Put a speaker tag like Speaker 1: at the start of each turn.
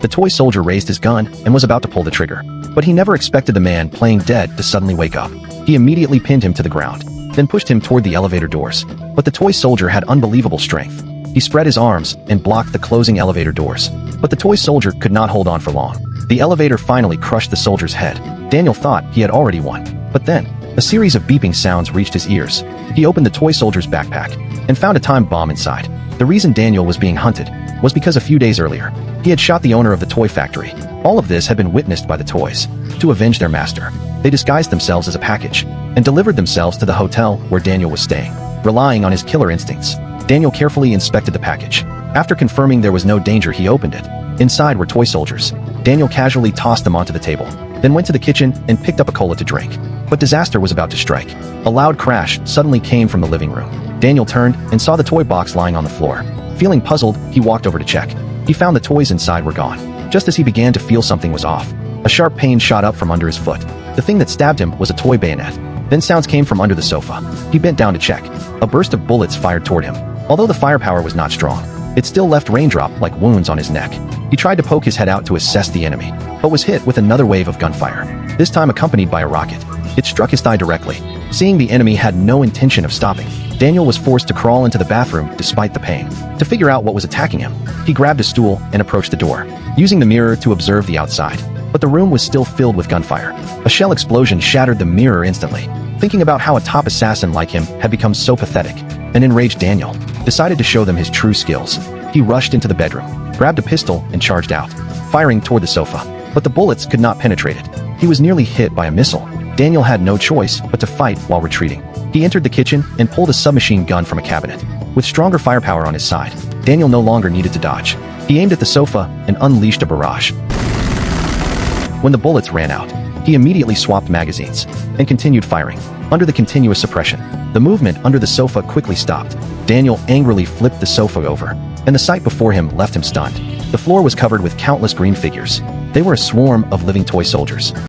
Speaker 1: The toy soldier raised his gun and was about to pull the trigger. But he never expected the man playing dead to suddenly wake up. He immediately pinned him to the ground, then pushed him toward the elevator doors. But the toy soldier had unbelievable strength. He spread his arms and blocked the closing elevator doors. But the toy soldier could not hold on for long. The elevator finally crushed the soldier's head. Daniel thought he had already won. But then, a series of beeping sounds reached his ears. He opened the toy soldier's backpack and found a time bomb inside. The reason Daniel was being hunted was because a few days earlier, he had shot the owner of the toy factory. All of this had been witnessed by the toys. To avenge their master, they disguised themselves as a package and delivered themselves to the hotel where Daniel was staying. Relying on his killer instincts, Daniel carefully inspected the package. After confirming there was no danger, he opened it. Inside were toy soldiers. Daniel casually tossed them onto the table, then went to the kitchen and picked up a cola to drink. But disaster was about to strike. A loud crash suddenly came from the living room. Daniel turned and saw the toy box lying on the floor. Feeling puzzled, he walked over to check. He found the toys inside were gone. Just as he began to feel something was off, a sharp pain shot up from under his foot. The thing that stabbed him was a toy bayonet. Then sounds came from under the sofa. He bent down to check. A burst of bullets fired toward him. Although the firepower was not strong, it still left raindrop-like wounds on his neck. He tried to poke his head out to assess the enemy, but was hit with another wave of gunfire, this time accompanied by a rocket. It struck his thigh directly. Seeing the enemy had no intention of stopping, Daniel was forced to crawl into the bathroom despite the pain. To figure out what was attacking him, he grabbed a stool and approached the door, using the mirror to observe the outside. But the room was still filled with gunfire. A shell explosion shattered the mirror instantly. Thinking about how a top assassin like him had become so pathetic, an enraged Daniel decided to show them his true skills. He rushed into the bedroom, grabbed a pistol, and charged out, firing toward the sofa. But the bullets could not penetrate it. He was nearly hit by a missile. Daniel had no choice but to fight while retreating. He entered the kitchen and pulled a submachine gun from a cabinet. With stronger firepower on his side, Daniel no longer needed to dodge. He aimed at the sofa and unleashed a barrage. When the bullets ran out, he immediately swapped magazines and continued firing. Under the continuous suppression, the movement under the sofa quickly stopped. Daniel angrily flipped the sofa over, and the sight before him left him stunned. The floor was covered with countless green figures. They were a swarm of living toy soldiers.